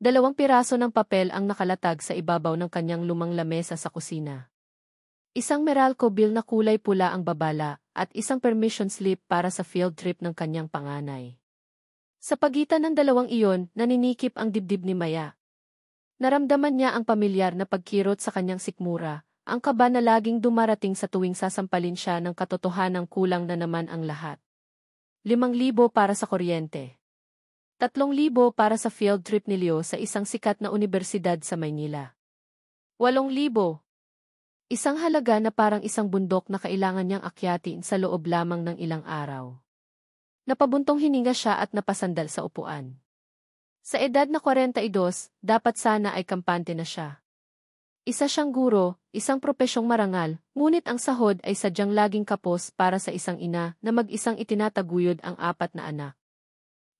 2 piraso ng papel ang nakalatag sa ibabaw ng kanyang lumang lamesa sa kusina. Isang Meralco bill na kulay pula ang babala, at isang permission slip para sa field trip ng kanyang panganay. Sa pagitan ng dalawang iyon, naninikip ang dibdib ni Maya. Naramdaman niya ang pamilyar na pagkirot sa kanyang sikmura, ang kaba na laging dumarating sa tuwing sasampalin siya ng katotohanang kulang na naman ang lahat. 5,000 para sa kuryente. 3,000 para sa field trip ni Leo sa isang sikat na unibersidad sa Maynila. 8,000. Isang halaga na parang isang bundok na kailangan niyang akyatin sa loob lamang ng ilang araw. Napabuntong hininga siya at napasandal sa upuan. Sa edad na 42, dapat sana ay kampante na siya. Isa siyang guro, isang propesyong marangal, ngunit ang sahod ay sadyang laging kapos para sa isang ina na mag-isang itinataguyod ang 4 na anak.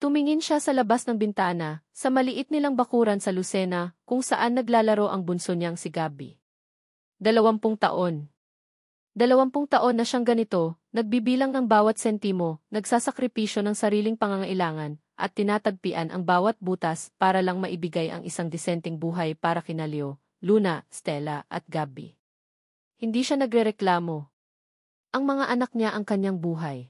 Tumingin siya sa labas ng bintana, sa maliit nilang bakuran sa Lucena, kung saan naglalaro ang bunso niyang si Gabby. 20 taon. 20 taon na siyang ganito, nagbibilang ng bawat sentimo, nagsasakripisyo ng sariling pangangailangan, at tinatagpian ang bawat butas para lang maibigay ang isang disenteng buhay para kina Leo, Luna, Stella, at Gabby. Hindi siya nagrereklamo. Ang mga anak niya ang kanyang buhay.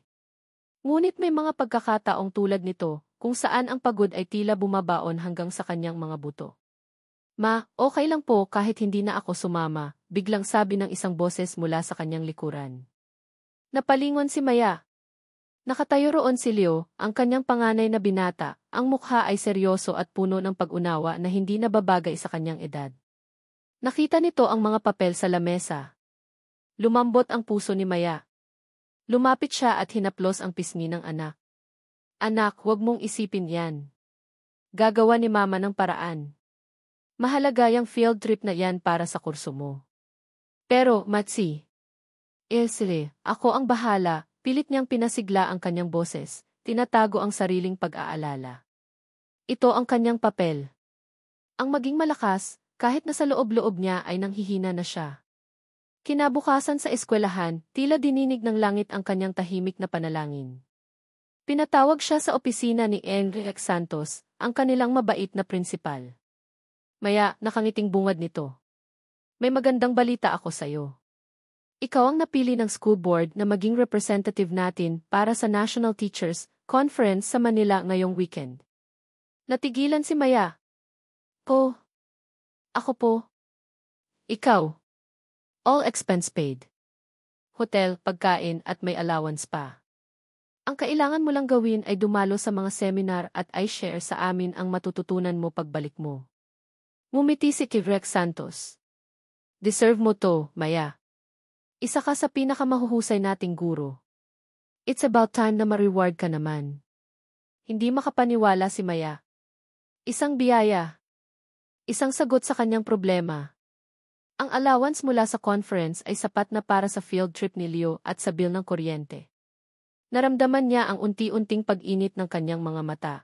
Ngunit may mga pagkakataong tulad nito, kung saan ang pagod ay tila bumabaon hanggang sa kanyang mga buto. Ma, okay lang po kahit hindi na ako sumama, biglang sabi ng isang boses mula sa kanyang likuran. Napalingon si Maya. Nakatayo roon si Leo, ang kanyang panganay na binata, ang mukha ay seryoso at puno ng pag-unawa na hindi nababagay sa kanyang edad. Nakita nito ang mga papel sa lamesa. Lumambot ang puso ni Maya. Lumapit siya at hinaplos ang pisngi ng anak. Anak, huwag mong isipin yan. Gagawa ni Mama ng paraan. Mahalaga yung field trip na yan para sa kurso mo. Pero, Matsi. Ilsile, ako ang bahala, pilit niyang pinasigla ang kanyang boses, tinatago ang sariling pag-aalala. Ito ang kanyang papel. Ang maging malakas, kahit na sa loob-loob niya ay nanghihina na siya. Kinabukasan sa eskwelahan, tila dininig ng langit ang kanyang tahimik na panalangin. Pinatawag siya sa opisina ni Enrique Santos, ang kanilang mabait na prinsipal. Maya, nakangiting bungad nito. May magandang balita ako sa'yo. Ikaw ang napili ng school board na maging representative natin para sa National Teachers Conference sa Manila ngayong weekend. Natigilan si Maya. Po. Ako po. Ikaw. All expense paid. Hotel, pagkain at may allowance pa. Ang kailangan mo lang gawin ay dumalo sa mga seminar at i-share sa amin ang matututunan mo pagbalik mo. Ngumiti si Enrique Santos. Deserve mo to, Maya. Isa ka sa pinakamahuhusay nating guro. It's about time na ma-reward ka naman. Hindi makapaniwala si Maya. Isang biyaya. Isang sagot sa kanyang problema. Ang allowance mula sa conference ay sapat na para sa field trip ni Leo at sa bill ng kuryente. Naramdaman niya ang unti-unting pag-init ng kanyang mga mata.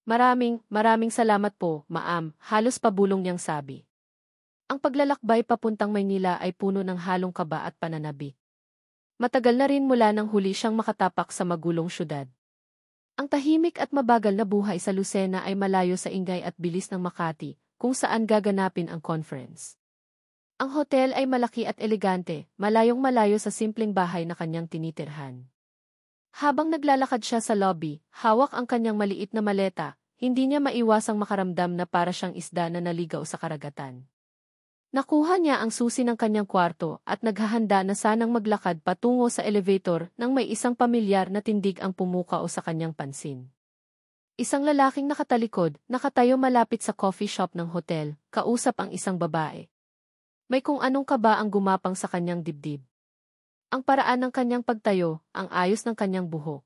Maraming salamat po, Ma'am, halos pabulong niyang sabi. Ang paglalakbay papuntang Maynila ay puno ng halong kaba at pananabik. Matagal na rin mula nang huli siyang makatapak sa magulong syudad. Ang tahimik at mabagal na buhay sa Lucena ay malayo sa ingay at bilis ng Makati, kung saan gaganapin ang conference. Ang hotel ay malaki at elegante, malayong-malayo sa simpleng bahay na kanyang tinitirhan. Habang naglalakad siya sa lobby, hawak ang kanyang maliit na maleta, hindi niya maiwasang makaramdam na para siyang isda na naligaw sa karagatan. Nakuha niya ang susi ng kanyang kwarto at naghahanda na sanang maglakad patungo sa elevator nang may isang pamilyar na tindig ang pumukao sa kanyang pansin. Isang lalaking nakatalikod, nakatayo malapit sa coffee shop ng hotel, kausap ang isang babae. May kung anong kaba ang gumapang sa kanyang dibdib. Ang paraan ng kanyang pagtayo, ang ayos ng kanyang buhok.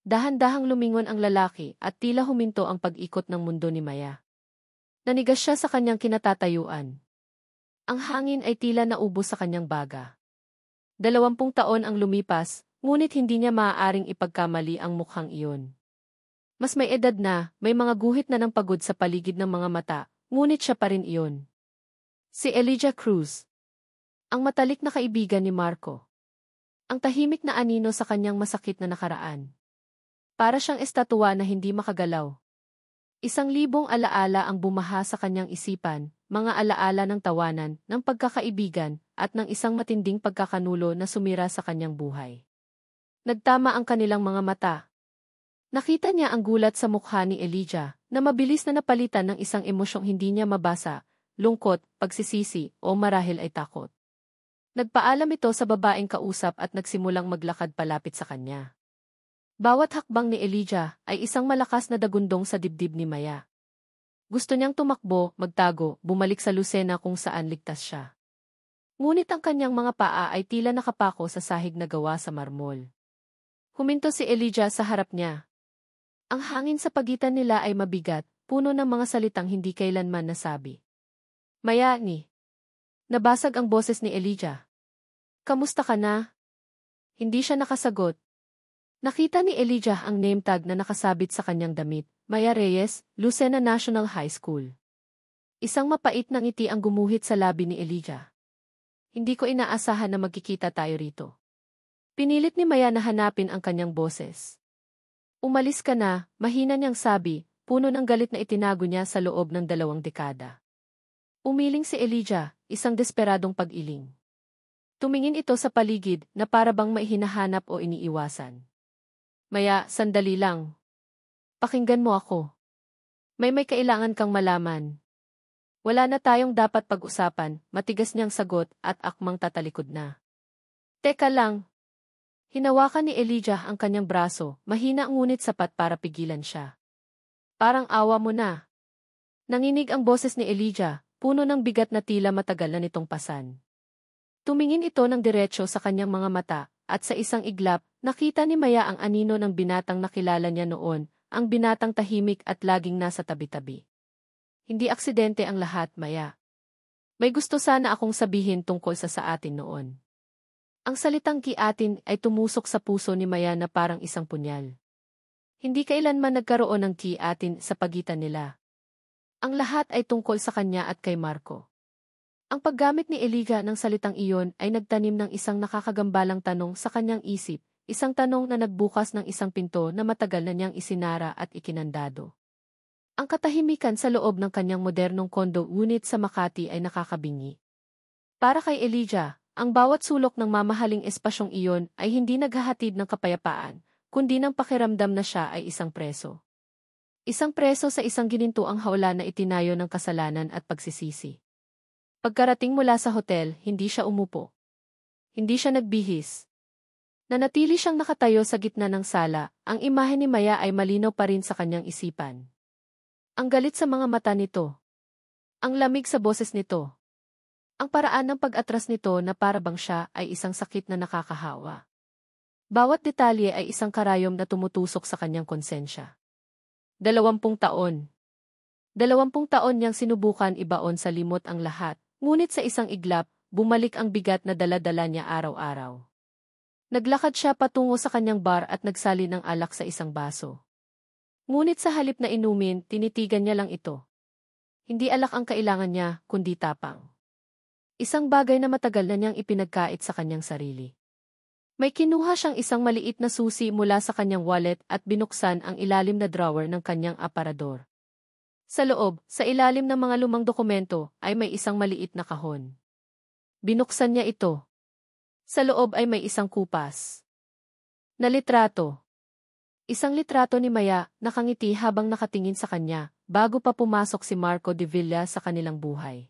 Dahan-dahang lumingon ang lalaki at tila huminto ang pag-ikot ng mundo ni Maya. Nanigas siya sa kanyang kinatatayuan. Ang hangin ay tila naubos sa kanyang baga. 20 taon ang lumipas, ngunit hindi niya maaaring ipagkamali ang mukhang iyon. Mas may edad na, may mga guhit na ng pagod sa paligid ng mga mata, ngunit siya pa rin iyon. Si Elijah Cruz. Ang matalik na kaibigan ni Marco. Ang tahimik na anino sa kanyang masakit na nakaraan. Para siyang estatwa na hindi makagalaw. 1,000 alaala ang bumaha sa kanyang isipan, mga alaala ng tawanan, ng pagkakaibigan, at ng isang matinding pagkakanulo na sumira sa kanyang buhay. Nagtama ang kanilang mga mata. Nakita niya ang gulat sa mukha ni Elijah, na mabilis na napalitan ng isang emosyong hindi niya mabasa, lungkot, pagsisisi, o marahil ay takot. Nagpaalam ito sa babaeng kausap at nagsimulang maglakad palapit sa kanya. Bawat hakbang ni Elijah ay isang malakas na dagundong sa dibdib ni Maya. Gusto niyang tumakbo, magtago, bumalik sa Lucena kung saan ligtas siya. Ngunit ang kanyang mga paa ay tila nakapako sa sahig na gawa sa marmol. Huminto si Elijah sa harap niya. Ang hangin sa pagitan nila ay mabigat, puno ng mga salitang hindi kailanman nasabi. Maya ni. Nabasag ang boses ni Elijah. Kamusta ka na? Hindi siya nakasagot. Nakita ni Elijah ang name tag na nakasabit sa kanyang damit, Maya Reyes, Lucena National High School. Isang mapait na ngiti ang gumuhit sa labi ni Elijah. Hindi ko inaasahan na magkikita tayo rito. Pinilit ni Maya na hanapin ang kanyang boses. Umalis ka na, mahina niyang sabi, puno ng galit na itinago niya sa loob ng 2 dekada. Umiling si Elijah, isang desperadong pag-iling. Tumingin ito sa paligid na para bang may hinahanap o iniiwasan. Maya, sandali lang. Pakinggan mo ako. May kailangan kang malaman. Wala na tayong dapat pag-usapan, matigas niyang sagot at akmang tatalikod na. Teka lang. Hinawakan ni Elijah ang kanyang braso, mahina ngunit sapat para pigilan siya. Parang awa mo na. Nanginig ang boses ni Elijah, puno ng bigat na tila matagal na nitong pasan. Tumingin ito ng diretso sa kanyang mga mata, at sa isang iglap, nakita ni Maya ang anino ng binatang nakilala niya noon, ang binatang tahimik at laging nasa tabi-tabi. Hindi aksidente ang lahat, Maya. May gusto sana akong sabihin tungkol sa atin noon. Ang salitang ki-atin ay tumusok sa puso ni Maya na parang isang punyal. Hindi kailanman nagkaroon ng ki-atin sa pagitan nila. Ang lahat ay tungkol sa kanya at kay Marco. Ang paggamit ni Elijah ng salitang iyon ay nagtanim ng isang nakakagambalang tanong sa kanyang isip, isang tanong na nagbukas ng isang pinto na matagal na niyang isinara at ikinandado. Ang katahimikan sa loob ng kanyang modernong kondo unit sa Makati ay nakakabingi. Para kay Elijah, ang bawat sulok ng mamahaling espasyong iyon ay hindi naghahatid ng kapayapaan, kundi ng pakiramdam na siya ay isang preso. Isang preso sa isang ginintuang hawla na itinayo ng kasalanan at pagsisisi. Pagkarating mula sa hotel, hindi siya umupo. Hindi siya nagbihis. Nanatili siyang nakatayo sa gitna ng sala, ang imahe ni Maya ay malinaw pa rin sa kanyang isipan. Ang galit sa mga mata nito. Ang lamig sa boses nito. Ang paraan ng pag-atras nito na para bang siya ay isang sakit na nakakahawa. Bawat detalye ay isang karayom na tumutusok sa kanyang konsensya. 20 taon. 20 taon niyang sinubukan ibaon sa limot ang lahat. Ngunit sa isang iglap, bumalik ang bigat na dala-dala niya araw-araw. Naglakad siya patungo sa kanyang bar at nagsali ng alak sa isang baso. Ngunit sa halip na inumin, tinitigan niya lang ito. Hindi alak ang kailangan niya, kundi tapang. Isang bagay na matagal na niyang ipinagkait sa kanyang sarili. May kinuha siyang isang maliit na susi mula sa kanyang wallet at binuksan ang ilalim na drawer ng kanyang aparador. Sa loob, sa ilalim ng mga lumang dokumento, ay may isang maliit na kahon. Binuksan niya ito. Sa loob ay may isang kupas. Na litrato. Isang litrato ni Maya, nakangiti habang nakatingin sa kanya, bago pa pumasok si Marco de Villa sa kanilang buhay.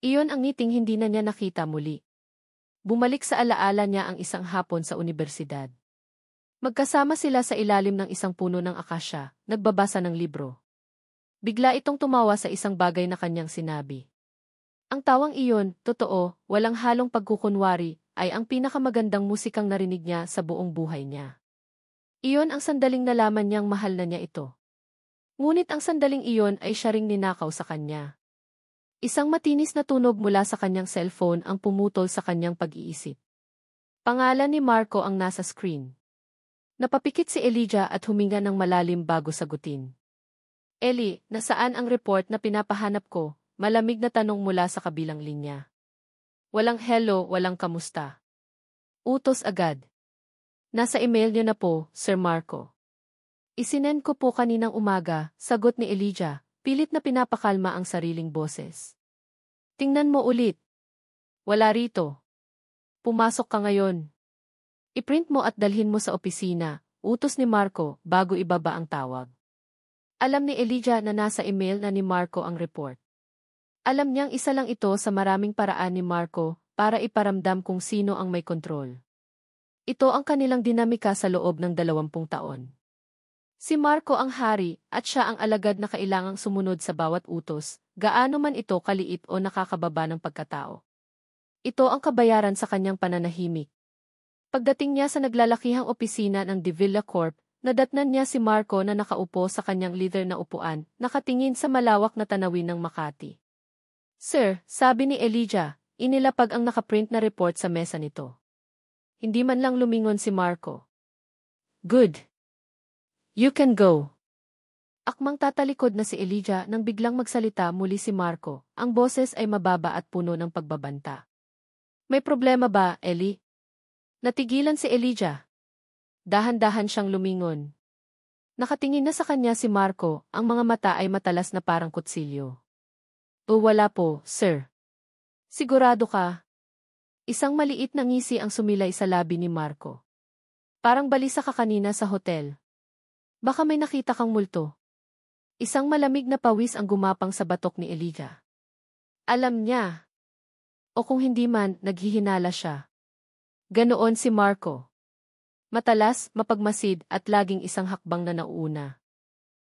Iyon ang ngiting hindi na niya nakita muli. Bumalik sa alaala niya ang isang hapon sa unibersidad. Magkasama sila sa ilalim ng isang puno ng akasya, nagbabasa ng libro. Bigla itong tumawa sa isang bagay na kanyang sinabi. Ang tawang iyon, totoo, walang halong pagkukunwari, ay ang pinakamagandang musikang narinig niya sa buong buhay niya. Iyon ang sandaling nalaman niyang mahal na niya ito. Ngunit ang sandaling iyon ay siya ring ninakaw sa kanya. Isang matinis na tunog mula sa kanyang cellphone ang pumutol sa kanyang pag-iisip. Pangalan ni Marco ang nasa screen. Napapikit si Elijah at huminga ng malalim bago sagutin. Eli, nasaan ang report na pinapahanap ko? Malamig na tanong mula sa kabilang linya. Walang hello, walang kamusta. Utos agad. Nasa email niyo na po, Sir Marco. Isinend ko po kaninang umaga, sagot ni Elijah, pilit na pinapakalma ang sariling boses. Tingnan mo ulit. Wala rito. Pumasok ka ngayon. I-print mo at dalhin mo sa opisina, utos ni Marco bago ibaba ang tawag. Alam ni Elijah na nasa email na ni Marco ang report. Alam niyang isa lang ito sa maraming paraan ni Marco para iparamdam kung sino ang may kontrol. Ito ang kanilang dinamika sa loob ng 20 taon. Si Marco ang hari at siya ang alagad na kailangang sumunod sa bawat utos, gaano man ito kaliit o nakakababa ng pagkatao. Ito ang kabayaran sa kanyang pananahimik. Pagdating niya sa naglalakihang opisina ng De Villa Corp, nadatnan niya si Marco na nakaupo sa kanyang leather na upuan, nakatingin sa malawak na tanawin ng Makati. Sir, sabi ni Elijah, inilapag ang nakaprint na report sa mesa nito. Hindi man lang lumingon si Marco. Good. You can go. Akmang tatalikod na si Elijah nang biglang magsalita muli si Marco, ang boses ay mababa at puno ng pagbabanta. May problema ba, Eli? Natigilan si Elijah. Dahan-dahan siyang lumingon. Nakatingin na sa kanya si Marco, ang mga mata ay matalas na parang kutsilyo. O wala po, sir. Sigurado ka? Isang maliit na ngisi ang sumilay sa labi ni Marco. Parang balisa ka kanina sa hotel. Baka may nakita kang multo. Isang malamig na pawis ang gumapang sa batok ni Elijah. Alam niya. O kung hindi man, naghihinala siya. Ganoon si Marco. Matalas, mapagmasid at laging isang hakbang na nauuna.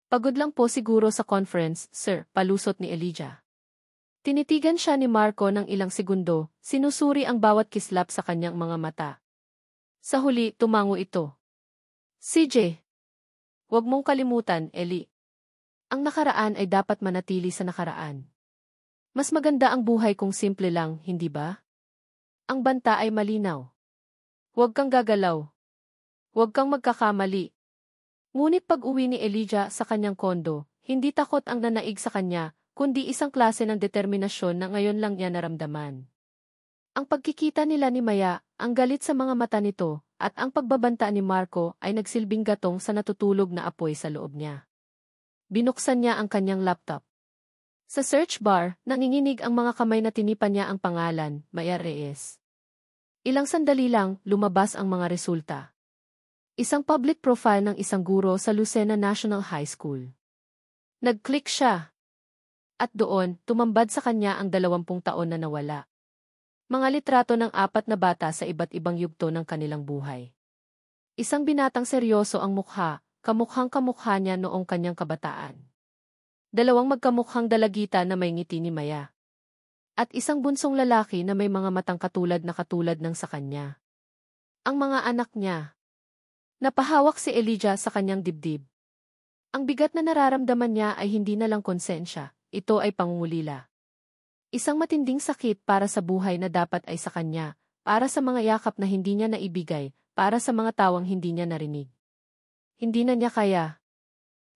Pagod lang po siguro sa conference, sir, palusot ni Elijah. Tinitigan siya ni Marco ng ilang segundo, sinusuri ang bawat kislap sa kanyang mga mata. Sa huli, tumango ito. CJ. Huwag mong kalimutan, Eli. Ang nakaraan ay dapat manatili sa nakaraan. Mas maganda ang buhay kung simple lang, hindi ba? Ang banta ay malinaw. Huwag kang gagalaw. Huwag kang magkakamali. Ngunit pag-uwi ni Elijah sa kanyang kondo, hindi takot ang nanaig sa kanya, kundi isang klase ng determinasyon na ngayon lang niya naramdaman. Ang pagkikita nila ni Maya, ang galit sa mga mata nito, at ang pagbabanta ni Marco ay nagsilbing gatong sa natutulog na apoy sa loob niya. Binuksan niya ang kanyang laptop. Sa search bar, nanginginig ang mga kamay na tinipan niya ang pangalan, Maya Reyes. Ilang sandali lang, lumabas ang mga resulta. Isang public profile ng isang guro sa Lucena National High School. Nag-click siya. At doon, tumambad sa kanya ang 20 taon na nawala. Mga litrato ng 4 na bata sa iba't ibang yugto ng kanilang buhay. Isang binatang seryoso ang mukha, kamukhang-kamukha niya noong kanyang kabataan. 2 magkamukhang dalagita na may ngiti ni Maya. At isang bunsong lalaki na may mga matang katulad ng sa kanya. Ang mga anak niya. Napahawak si Elijah sa kanyang dibdib. Ang bigat na nararamdaman niya ay hindi na lang konsensya. Ito ay pangungulila. Isang matinding sakit para sa buhay na dapat ay sa kanya, para sa mga yakap na hindi niya naibigay, para sa mga tawang hindi niya narinig. Hindi na niya kaya.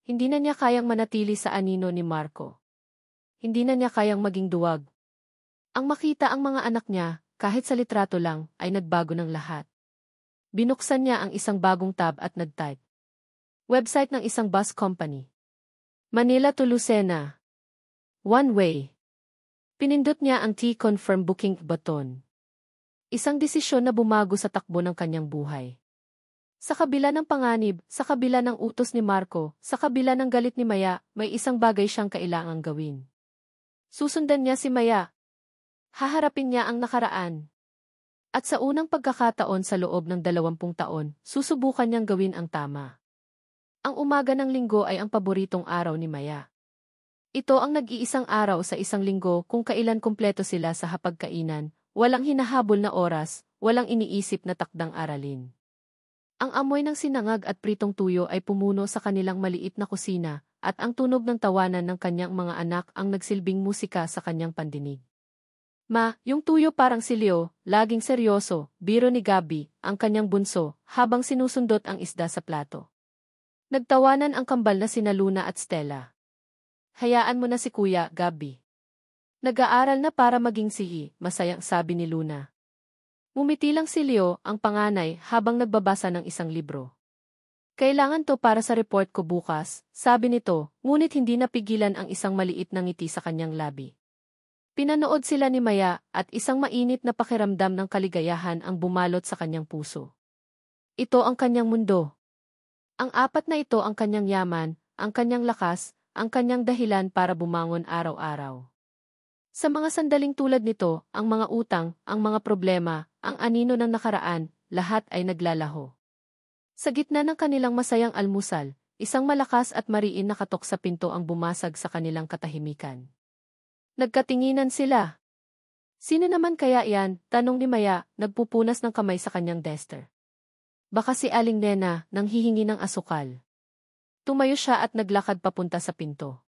Hindi na niya kayang manatili sa anino ni Marco. Hindi na niya kayang maging duwag. Ang makita ang mga anak niya, kahit sa litrato lang, ay nagbago ng lahat. Binuksan niya ang isang bagong tab at nag-type. Website ng isang bus company. Manila to Lucena. One way. Pinindot niya ang T-confirm booking button. Isang desisyon na bumago sa takbo ng kanyang buhay. Sa kabila ng panganib, sa kabila ng utos ni Marco, sa kabila ng galit ni Maya, may isang bagay siyang kailangang gawin. Susundan niya si Maya. Haharapin niya ang nakaraan. At sa unang pagkakataon sa loob ng 20 taon, susubukan niyang gawin ang tama. Ang umaga ng linggo ay ang paboritong araw ni Maya. Ito ang nag-iisang araw sa isang linggo kung kailan kumpleto sila sa hapagkainan, walang hinahabol na oras, walang iniisip na takdang aralin. Ang amoy ng sinangag at pritong tuyo ay pumuno sa kanilang maliit na kusina, at ang tunog ng tawanan ng kanyang mga anak ang nagsilbing musika sa kanyang pandinig. Ma, yung tuyo parang silyo, laging seryoso, biro ni Gabi, ang kanyang bunso, habang sinusundot ang isda sa plato. Nagtawanan ang kambal na sina Luna at Stella. Hayaan mo na si Kuya, Gabi. Nag-aaral na para maging sihi, masayang sabi ni Luna. Ngumiti lang si Leo, ang panganay, habang nagbabasa ng isang libro. Kailangan to para sa report ko bukas, sabi nito, ngunit hindi napigilan ang isang maliit na ngiti sa kanyang labi. Pinanood sila ni Maya at isang mainit na pakiramdam ng kaligayahan ang bumalot sa kanyang puso. Ito ang kanyang mundo. Ang apat na ito ang kanyang yaman, ang kanyang lakas, ang kanyang dahilan para bumangon araw-araw. Sa mga sandaling tulad nito, ang mga utang, ang mga problema, ang anino ng nakaraan, lahat ay naglalaho. Sa gitna ng kanilang masayang almusal, isang malakas at mariin na katok sa pinto ang bumasag sa kanilang katahimikan. Nagkatinginan sila. Sino naman kaya yan? Tanong ni Maya, nagpupunas ng kamay sa kanyang duster. Baka si Aling Nena, nang hihingi ng asukal. Tumayo siya at naglakad papunta sa pinto.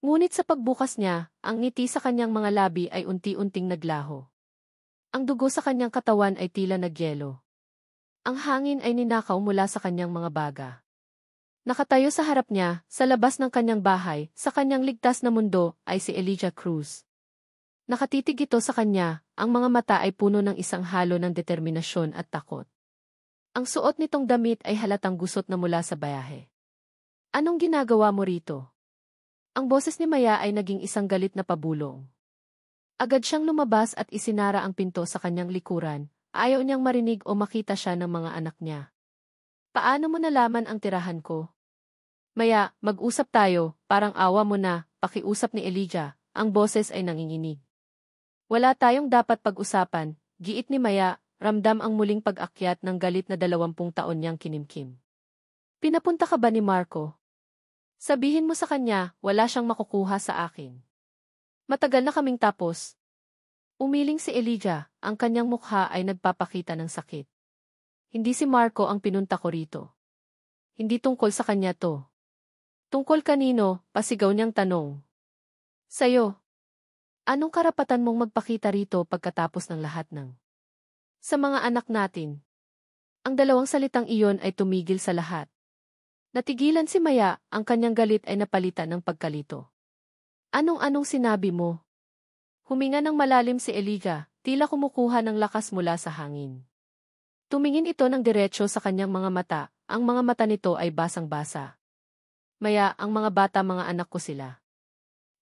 Ngunit sa pagbukas niya, ang ngiti sa kanyang mga labi ay unti-unting naglaho. Ang dugo sa kanyang katawan ay tila nagyelo. Ang hangin ay ninakaw mula sa kanyang mga baga. Nakatayo sa harap niya, sa labas ng kanyang bahay, sa kanyang ligtas na mundo, ay si Elijah Cruz. Nakatitig ito sa kanya, ang mga mata ay puno ng isang halo ng determinasyon at takot. Ang suot nitong damit ay halatang gusot na mula sa bayahe. Anong ginagawa mo rito? Ang boses ni Maya ay naging isang galit na pabulong. Agad siyang lumabas at isinara ang pinto sa kanyang likuran. Ayaw niyang marinig o makita siya ng mga anak niya. Paano mo nalaman ang tirahan ko? Maya, mag-usap tayo, parang awa mo na, pakiusap ni Elijah, ang boses ay nanginginig. Wala tayong dapat pag-usapan, giit ni Maya, ramdam ang muling pag-akyat ng galit na 20 taon niyang kinimkim. Pinapunta ka ba ni Marco? Sabihin mo sa kanya, wala siyang makukuha sa akin. Matagal na kaming tapos. Umiling si Elijah, ang kanyang mukha ay nagpapakita ng sakit. Hindi si Marco ang pinunta ko rito. Hindi tungkol sa kanya to. Tungkol kanino, pasigaw niyang tanong. Sa'yo. Anong karapatan mong magpakita rito pagkatapos ng lahat ng? Sa mga anak natin. Ang dalawang salitang iyon ay tumigil sa lahat. Natigilan si Maya, ang kanyang galit ay napalitan ng pagkalito. Anong sinabi mo? Huminga ng malalim si Elijah, tila kumukuha ng lakas mula sa hangin. Tumingin ito ng diretso sa kanyang mga mata, ang mga mata nito ay basang-basa. Maya, ang mga bata mga anak ko sila.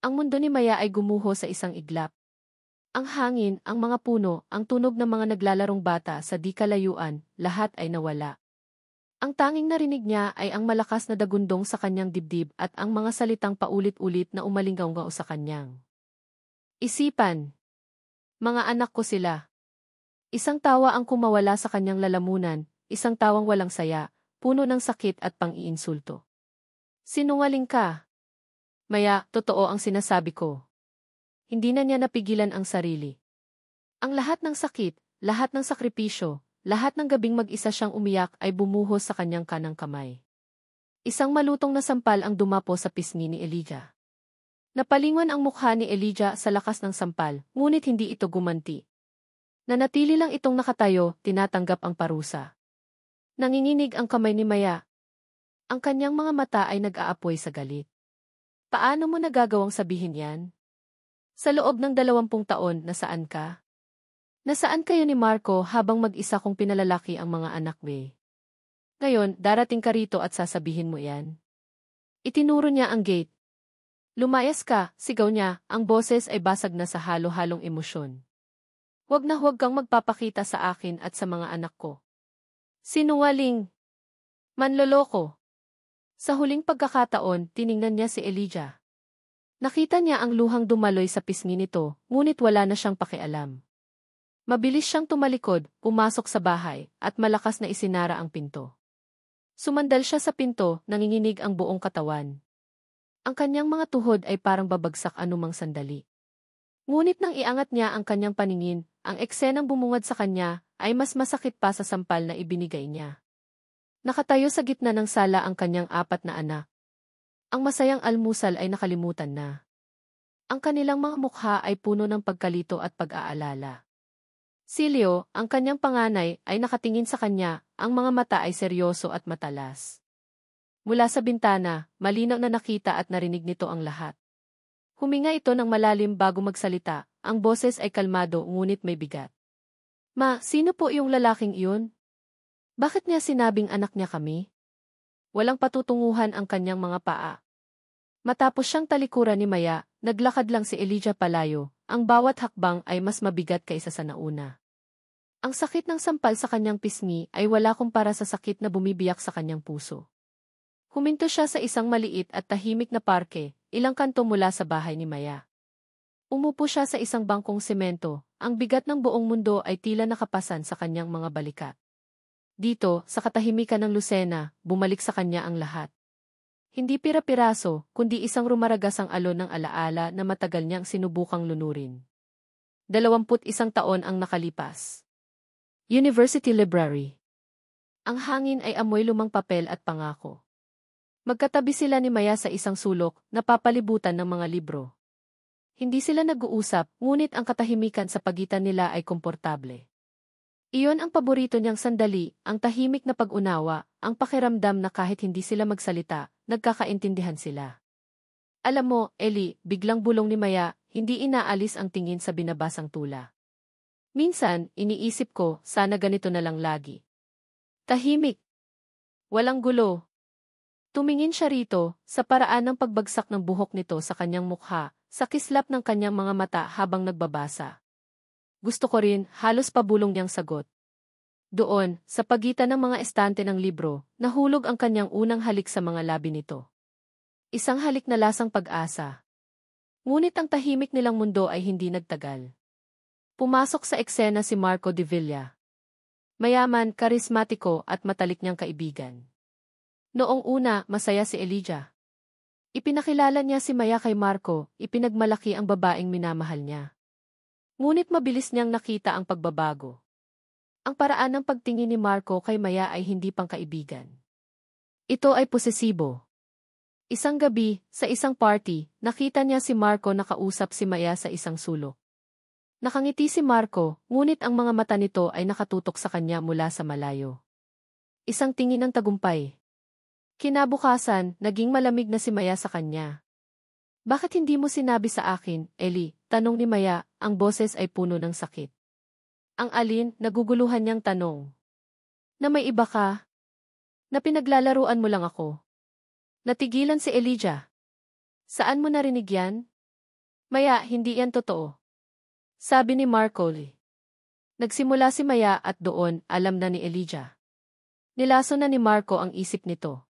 Ang mundo ni Maya ay gumuho sa isang iglap. Ang hangin, ang mga puno, ang tunog ng mga naglalarong bata sa di kalayuan, lahat ay nawala. Ang tanging narinig niya ay ang malakas na dagundong sa kanyang dibdib at ang mga salitang paulit-ulit na umalinggaw sa kanyang isipan. Mga anak ko sila. Isang tawa ang kumawala sa kanyang lalamunan, isang tawang walang saya, puno ng sakit at pang-iinsulto. Sinungaling ka. Maya, totoo ang sinasabi ko. Hindi na niya napigilan ang sarili. Ang lahat ng sakit, lahat ng sakripisyo, lahat ng gabing mag-isa siyang umiyak ay bumuhos sa kanyang kanang kamay. Isang malutong na sampal ang dumapo sa pisngi ni Elijah. Napalingon ang mukha ni Elijah sa lakas ng sampal, ngunit hindi ito gumanti. Nanatili lang itong nakatayo, tinatanggap ang parusa. Nanginginig ang kamay ni Maya. Ang kanyang mga mata ay nag-aapoy sa galit. Paano mo nagagawang sabihin yan? Sa loob ng 20 taon, nasaan ka? Nasaan kayo ni Marco habang mag-isa kong pinalalaki ang mga anak mo? Ngayon, darating ka rito at sasabihin mo yan. Itinuro niya ang gate. Lumayas ka, sigaw niya, ang boses ay basag na sa halo-halong emosyon. Huwag na huwag kang magpapakita sa akin at sa mga anak ko. Sinungaling. Manloloko. Sa huling pagkakataon, tiningnan niya si Elijah. Nakita niya ang luhang dumaloy sa pisngi nito, ngunit wala na siyang pakialam. Mabilis siyang tumalikod, pumasok sa bahay, at malakas na isinara ang pinto. Sumandal siya sa pinto, nanginginig ang buong katawan. Ang kanyang mga tuhod ay parang babagsak anumang sandali. Ngunit nang iangat niya ang kanyang paningin, ang eksenang bumungad sa kanya ay mas masakit pa sa sampal na ibinigay niya. Nakatayo sa gitna ng sala ang kanyang 4 na anak. Ang masayang almusal ay nakalimutan na. Ang kanilang mga mukha ay puno ng pagkalito at pag-aalala. Si Leo, ang kanyang panganay, ay nakatingin sa kanya, ang mga mata ay seryoso at matalas. Mula sa bintana, malinaw na nakita at narinig nito ang lahat. Huminga ito ng malalim bago magsalita, ang boses ay kalmado ngunit may bigat. Ma, sino po yung lalaking iyon? Bakit niya sinabing anak niya kami? Walang patutunguhan ang kanyang mga paa. Matapos siyang talikuran ni Maya, naglakad lang si Elijah palayo, ang bawat hakbang ay mas mabigat kaysa sa nauna. Ang sakit ng sampal sa kanyang pisngi ay wala kumpara sa sakit na bumibiyak sa kanyang puso. Huminto siya sa isang maliit at tahimik na parke, ilang kanto mula sa bahay ni Maya. Umupo siya sa isang bangkong semento, ang bigat ng buong mundo ay tila nakapasan sa kanyang mga balikat. Dito, sa katahimikan ng Lucena, bumalik sa kanya ang lahat. Hindi pira-piraso, kundi isang rumaragasang alon ng alaala na matagal niyang sinubukang lunurin. 21 taon ang nakalipas. University Library. Ang hangin ay amoy lumang papel at pangako. Magkatabi sila ni Maya sa isang sulok, napapalibutan ng mga libro. Hindi sila nag-uusap, ngunit ang katahimikan sa pagitan nila ay komportable. Iyon ang paborito niyang sandali, ang tahimik na pag-unawa, ang pakiramdam na kahit hindi sila magsalita, nagkakaintindihan sila. Alam mo, Eli, biglang bulong ni Maya, hindi inaalis ang tingin sa binabasang tula. Minsan, iniisip ko, sana ganito na lang lagi. Tahimik. Walang gulo. Tumingin siya rito, sa paraan ng pagbagsak ng buhok nito sa kanyang mukha, sa kislap ng kanyang mga mata habang nagbabasa. Gusto ko rin, halos pabulong niyang sagot. Doon, sa pagitan ng mga estante ng libro, nahulog ang kanyang unang halik sa mga labi nito. Isang halik na lasang pag-asa. Ngunit ang tahimik nilang mundo ay hindi nagtagal. Pumasok sa eksena si Marco de Villa. Mayaman, karismatiko at matalik niyang kaibigan. Noong una, masaya si Elijah. Ipinakilala niya si Maya kay Marco, ipinagmalaki ang babaeng minamahal niya. Ngunit mabilis niyang nakita ang pagbabago. Ang paraan ng pagtingin ni Marco kay Maya ay hindi pangkaibigan. Ito ay posesibo. Isang gabi, sa isang party, nakita niya si Marco nakausap si Maya sa isang sulok. Nakangiti si Marco, ngunit ang mga mata nito ay nakatutok sa kanya mula sa malayo. Isang tingin ng tagumpay. Kinabukasan, naging malamig na si Maya sa kanya. Bakit hindi mo sinabi sa akin, Eli? Tanong ni Maya, ang boses ay puno ng sakit. Ang alin, naguguluhan niyang tanong. Na may iba ka? Na pinaglalaruan mo lang ako? Natigilan si Elijah. Saan mo narinig yan? Maya, hindi yan totoo. Sabi ni Marco. Nagsimula si Maya at doon, alam na ni Elijah. Nilason na ni Marco ang isip nito.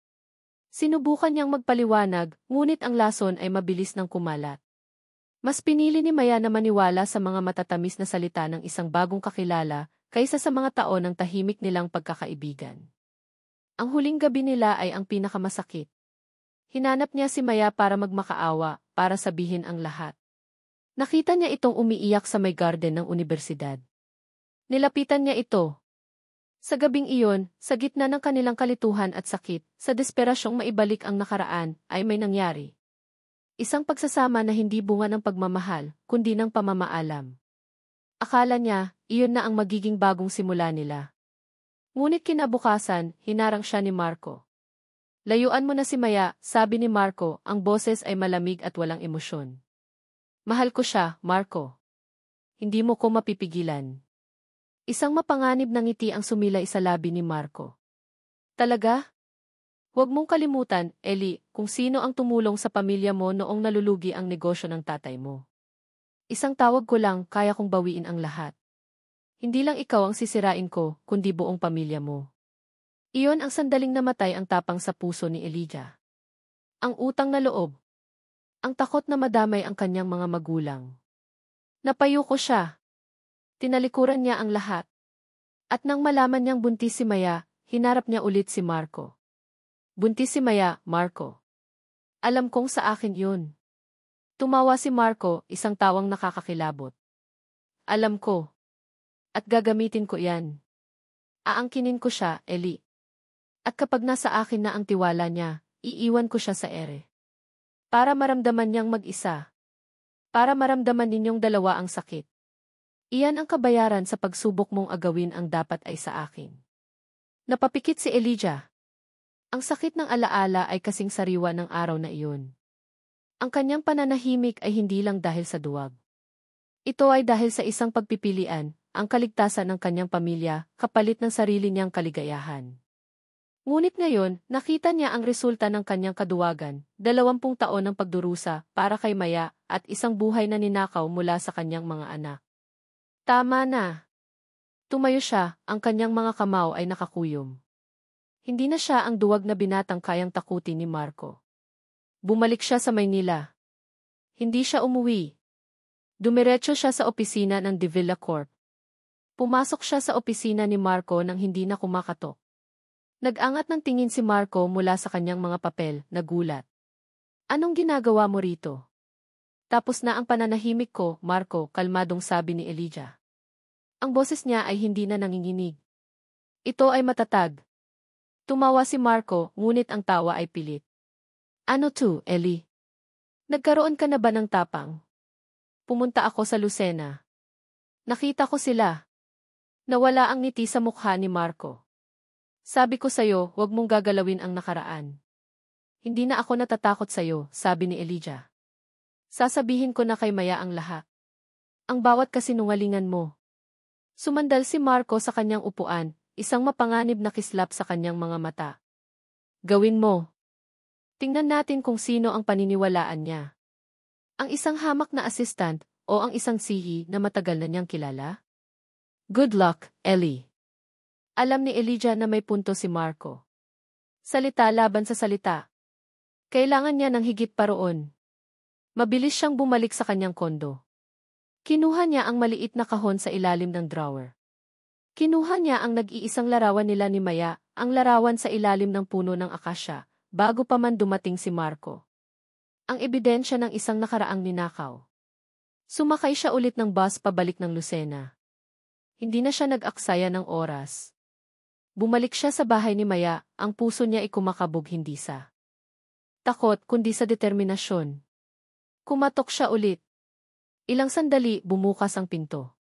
Sinubukan niyang magpaliwanag, ngunit ang lason ay mabilis nang kumalat. Mas pinili ni Maya na maniwala sa mga matatamis na salita ng isang bagong kakilala, kaysa sa mga taon ng tahimik nilang pagkakaibigan. Ang huling gabi nila ay ang pinakamasakit. Hinanap niya si Maya para magmakaawa, para sabihin ang lahat. Nakita niya itong umiiyak sa may garden ng unibersidad. Nilapitan niya ito. Sa gabing iyon, sa gitna ng kanilang kalituhan at sakit, sa desperasyong maibalik ang nakaraan, ay may nangyari. Isang pagsasama na hindi bunga ng pagmamahal, kundi ng pamamaalam. Akala niya, iyon na ang magiging bagong simula nila. Ngunit kinabukasan, hinarang siya ni Marco. Layuan mo na si Maya, sabi ni Marco, ang boses ay malamig at walang emosyon. Mahal ko siya, Marco. Hindi mo ko mapipigilan. Isang mapanganib na ngiti ang sumilay sa labi ni Marco. Talaga? Huwag mong kalimutan, Eli, kung sino ang tumulong sa pamilya mo noong nalulugi ang negosyo ng tatay mo. Isang tawag ko lang, kaya kong bawiin ang lahat. Hindi lang ikaw ang sisirain ko, kundi buong pamilya mo. Iyon ang sandaling namatay ang tapang sa puso ni Elijah. Ang utang na loob. Ang takot na madamay ang kanyang mga magulang. Napayuko siya. Tinalikuran niya ang lahat. At nang malaman niyang buntis si Maya, hinarap niya ulit si Marco. Buntis si Maya, Marco. Alam kong sa akin yun. Tumawa si Marco, isang tawang nakakakilabot. Alam ko. At gagamitin ko yan. Aangkinin ko siya, Eli. At kapag nasa akin na ang tiwala niya, iiwan ko siya sa ere. Para maramdaman niyang mag-isa. Para maramdaman ninyong dalawa ang sakit. Iyan ang kabayaran sa pagsubok mong agawin ang dapat ay sa akin. Napapikit si Elijah. Ang sakit ng alaala ay kasing sariwa ng araw na iyon. Ang kanyang pananahimik ay hindi lang dahil sa duwag. Ito ay dahil sa isang pagpipilian, ang kaligtasan ng kanyang pamilya, kapalit ng sarili niyang kaligayahan. Ngunit ngayon, nakita niya ang resulta ng kanyang kaduwagan, 20 taon ng pagdurusa para kay Maya at isang buhay na ninakaw mula sa kanyang mga anak. Tama na. Tumayo siya, ang kanyang mga kamao ay nakakuyom. Hindi na siya ang duwag na binatang kayang takutin ni Marco. Bumalik siya sa Maynila. Hindi siya umuwi. Dumiretso siya sa opisina ng De Villa Corp. Pumasok siya sa opisina ni Marco nang hindi na kumakatok. Nag-angat ng tingin si Marco mula sa kanyang mga papel, nagulat. Anong ginagawa mo rito? Tapos na ang pananahimik ko, Marco, kalmadong sabi ni Elijah. Ang boses niya ay hindi na nanginginig. Ito ay matatag. Tumawa si Marco, ngunit ang tawa ay pilit. Ano to, Eli? Nagkaroon ka na ba ng tapang? Pumunta ako sa Lucena. Nakita ko sila. Nawala ang ngiti sa mukha ni Marco. Sabi ko sa'yo, huwag mong gagalawin ang nakaraan. Hindi na ako natatakot sa'yo, sabi ni Elijah. Sasabihin ko na kay Maya ang lahat. Ang bawat kasinungalingan mo. Sumandal si Marco sa kanyang upuan, isang mapanganib na kislap sa kanyang mga mata. Gawin mo. Tingnan natin kung sino ang paniniwalaan niya. Ang isang hamak na assistant o ang isang sihi na matagal na niyang kilala? Good luck, Ellie. Alam ni Elijah na may punto si Marco. Salita laban sa salita. Kailangan niya ng higit pa roon. Mabilis siyang bumalik sa kanyang kondo. Kinuha niya ang maliit na kahon sa ilalim ng drawer. Kinuha niya ang nag-iisang larawan nila ni Maya, ang larawan sa ilalim ng puno ng akasya, bago pa man dumating si Marco. Ang ebidensya ng isang nakaraang ninakaw. Sumakay siya ulit ng bus pabalik ng Lucena. Hindi na siya nag-aksaya ng oras. Bumalik siya sa bahay ni Maya, ang puso niya ay kumakabog hindi sa takot kundi sa determinasyon. Kumatok siya ulit. Ilang sandali bumukas ang pinto.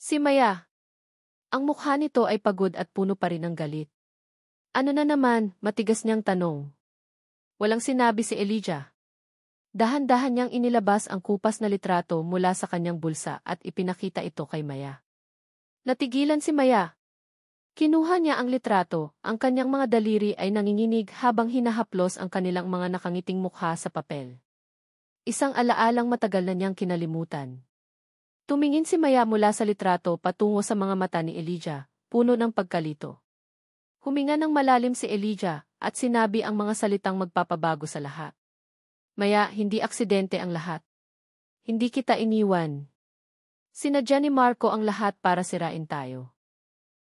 Si Maya. Ang mukha nito ay pagod at puno pa rin ng galit. Ano na naman, matigas niyang tanong. Walang sinabi si Elijah. Dahan-dahan niyang inilabas ang kupas na litrato mula sa kanyang bulsa at ipinakita ito kay Maya. Natigilan si Maya. Kinuha niya ang litrato, ang kanyang mga daliri ay nanginginig habang hinahaplos ang kanilang mga nakangiting mukha sa papel. Isang alaalang matagal na niyang kinalimutan. Tumingin si Maya mula sa litrato patungo sa mga mata ni Elijah, puno ng pagkalito. Huminga ng malalim si Elijah at sinabi ang mga salitang magpapabago sa lahat. Maya, hindi aksidente ang lahat. Hindi kita iniwan. Sinadya ni Marco ang lahat para sirain tayo.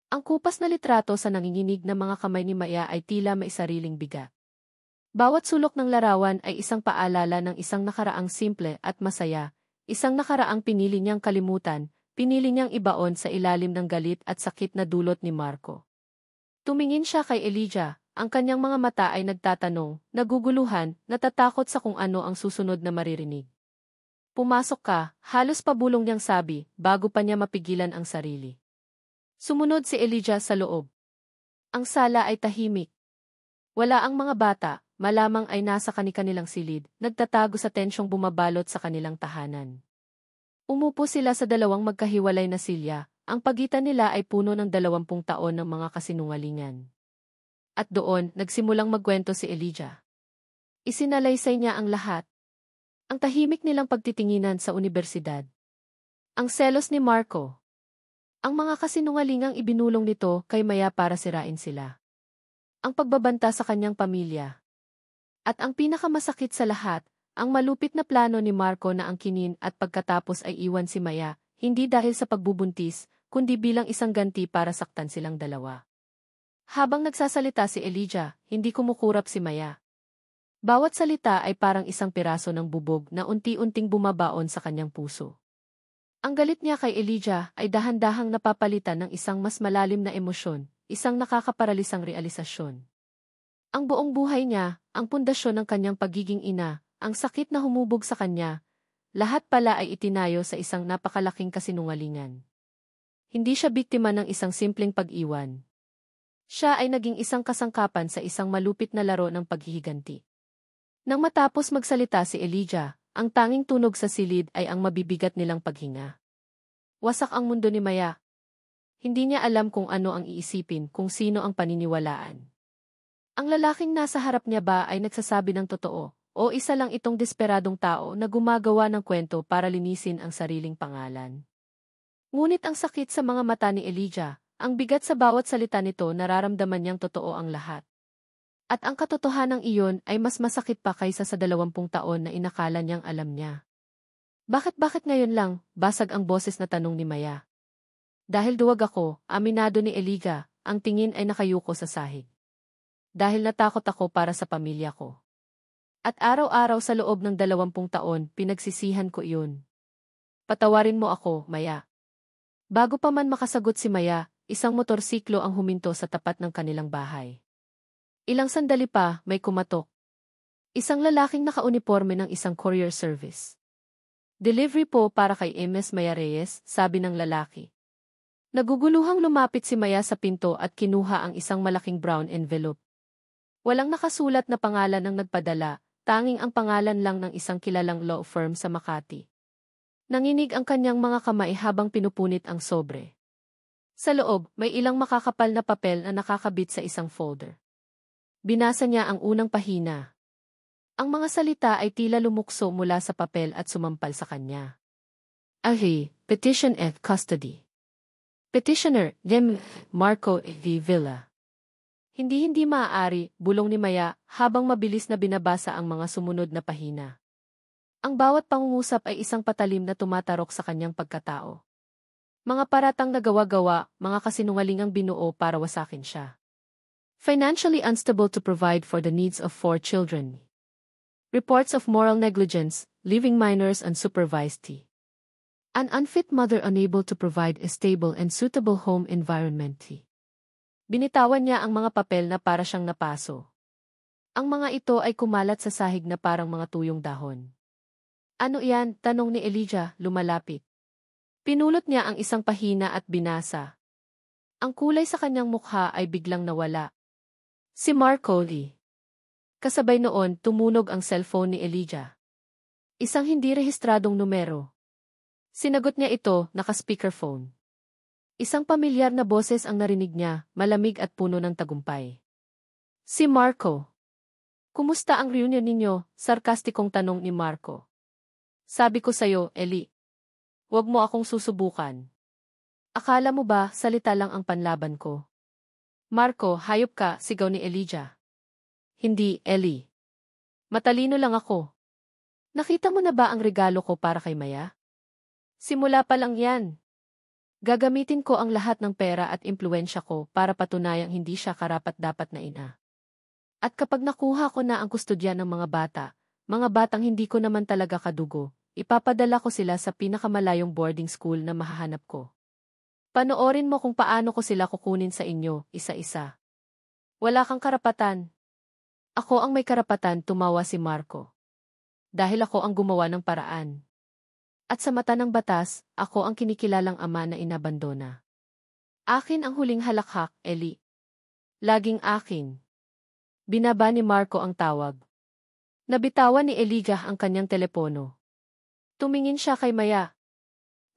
Ang kupas na litrato sa nanginginig na mga kamay ni Maya ay tila may sariling bigat. Bawat sulok ng larawan ay isang paalala ng isang nakaraang simple at masaya, isang nakaraang pinili niyang kalimutan, pinili niyang ibaon sa ilalim ng galit at sakit na dulot ni Marco. Tumingin siya kay Elijah, ang kanyang mga mata ay nagtatanong, naguguluhan, natatakot sa kung ano ang susunod na maririnig. Pumasok ka, halos pabulong niyang sabi, bago pa niya mapigilan ang sarili. Sumunod si Elijah sa loob. Ang sala ay tahimik. Wala ang mga bata, malamang ay nasa kani-kanilang silid, nagtatago sa tensyong bumabalot sa kanilang tahanan. Umupo sila sa dalawang magkahiwalay na silya, ang pagitan nila ay puno ng 20 taon ng mga kasinungalingan. At doon, nagsimulang magkwento si Elijah. Isinalaysay niya ang lahat. Ang tahimik nilang pagtitinginan sa unibersidad. Ang selos ni Marco. Ang mga kasinungalingang ibinulong nito kay Maya para sirain sila. Ang pagbabanta sa kanyang pamilya. At ang pinakamasakit sa lahat, ang malupit na plano ni Marco na angkinin at pagkatapos ay iwan si Maya, hindi dahil sa pagbubuntis, kundi bilang isang ganti para saktan silang dalawa. Habang nagsasalita si Elijah, hindi kumukurap si Maya. Bawat salita ay parang isang piraso ng bubog na unti-unting bumabaon sa kanyang puso. Ang galit niya kay Elijah ay dahan-dahang napapalitan ng isang mas malalim na emosyon, isang nakakaparalisang realisasyon. Ang buong buhay niya, ang pundasyon ng kanyang pagiging ina, ang sakit na humubog sa kanya, lahat pala ay itinayo sa isang napakalaking kasinungalingan. Hindi siya biktima ng isang simpleng pag-iwan. Siya ay naging isang kasangkapan sa isang malupit na laro ng paghihiganti. Nang matapos magsalita si Elijah, ang tanging tunog sa silid ay ang mabibigat nilang paghinga. Wasak ang mundo ni Maya. Hindi niya alam kung ano ang iisipin, kung sino ang paniniwalaan. Ang lalaking nasa harap niya ba ay nagsasabi ng totoo, o isa lang itong desperadong tao na gumagawa ng kwento para linisin ang sariling pangalan? Ngunit ang sakit sa mga mata ni Elijah, ang bigat sa bawat salita nito, nararamdaman niyang totoo ang lahat. At ang katotohanang iyon ay mas masakit pa kaysa sa 20 taon na inakala niyang alam niya. Bakit ngayon lang, basag ang boses na tanong ni Maya. Dahil duwag ako, aminado ni Elijah, ang tingin ay nakayuko sa sahig. Dahil natakot ako para sa pamilya ko. At araw-araw sa loob ng 20 taon, pinagsisihan ko iyon. Patawarin mo ako, Maya. Bago pa man makasagot si Maya, isang motorsiklo ang huminto sa tapat ng kanilang bahay. Ilang sandali pa, may kumatok. Isang lalaking nakauniporme ng isang courier service. Delivery po para kay Ms. Maya Reyes, sabi ng lalaki. Naguguluhang lumapit si Maya sa pinto at kinuha ang isang malaking brown envelope. Walang nakasulat na pangalan ng nagpadala, tanging ang pangalan lang ng isang kilalang law firm sa Makati. Nanginig ang kanyang mga kamay habang pinupunit ang sobre. Sa loob, may ilang makakapal na papel na nakakabit sa isang folder. Binasa niya ang unang pahina. Ang mga salita ay tila lumukso mula sa papel at sumampal sa kanya. Ahi, Petition F. Custody. Petitioner, Dem. Marco V. Villa. Hindi maaari, bulong ni Maya, habang mabilis na binabasa ang mga sumunod na pahina. Ang bawat pangungusap ay isang patalim na tumatarok sa kanyang pagkatao. Mga paratang nagawa-gawa, mga kasinungalingang binuo para wasakin siya. Financially unstable to provide for the needs of 4 children. Reports of moral negligence, leaving minors unsupervised. An unfit mother unable to provide a stable and suitable home environment. Binitawan niya ang mga papel na para siyang napaso. Ang mga ito ay kumalat sa sahig na parang mga tuyong dahon. Ano iyan? Tanong ni Elijah, lumalapit. Pinulot niya ang isang pahina at binasa. Ang kulay sa kanyang mukha ay biglang nawala. Si Marco Lee. Kasabay noon, tumunog ang cellphone ni Elijah. Isang hindi rehistradong numero. Sinagot niya ito, naka-speakerphone. Isang pamilyar na boses ang narinig niya, malamig at puno ng tagumpay. Si Marco. Kumusta ang reunion ninyo? Sarkastikong tanong ni Marco. Sabi ko sa'yo, Eli. Huwag mo akong susubukan. Akala mo ba, salita lang ang panlaban ko? Marco, hayop ka, sigaw ni Elijah. Hindi, Eli. Matalino lang ako. Nakita mo na ba ang regalo ko para kay Maya? Simula pa lang yan. Gagamitin ko ang lahat ng pera at impluensya ko para patunayang hindi siya karapat-dapat na ina. At kapag nakuha ko na ang kustodya ng mga batang hindi ko naman talaga kadugo, ipapadala ko sila sa pinakamalayong boarding school na mahahanap ko. Panoorin mo kung paano ko sila kukunin sa inyo, isa-isa. Wala kang karapatan. Ako ang may karapatan, tumawa si Marco. Dahil ako ang gumawa ng paraan. At sa mata ng batas, ako ang kinikilalang ama na inabandona. Akin ang huling halakhak, Eli. Laging akin. Binaba ni Marco ang tawag. Nabitawan ni Elijah ang kanyang telepono. Tumingin siya kay Maya.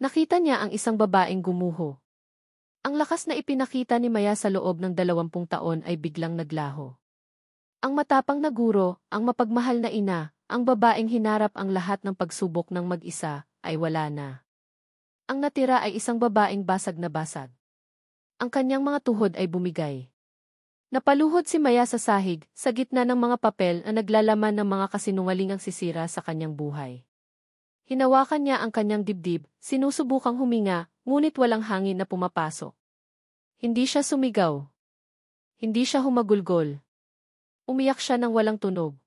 Nakita niya ang isang babaeng gumuho. Ang lakas na ipinakita ni Maya sa loob ng 20 taon ay biglang naglaho. Ang matapang na guro, ang mapagmahal na ina, ang babaeng hinarap ang lahat ng pagsubok ng mag-isa, ay wala na. Ang natira ay isang babaeng basag na basag. Ang kanyang mga tuhod ay bumigay. Napaluhod si Maya sa sahig, sa gitna ng mga papel na naglalaman ng mga kasinungalingang sisira sa kanyang buhay. Hinawakan niya ang kanyang dibdib, sinusubukang huminga, ngunit walang hangin na pumapasok. Hindi siya sumigaw. Hindi siya humagulgol. Umiyak siya ng walang tunog.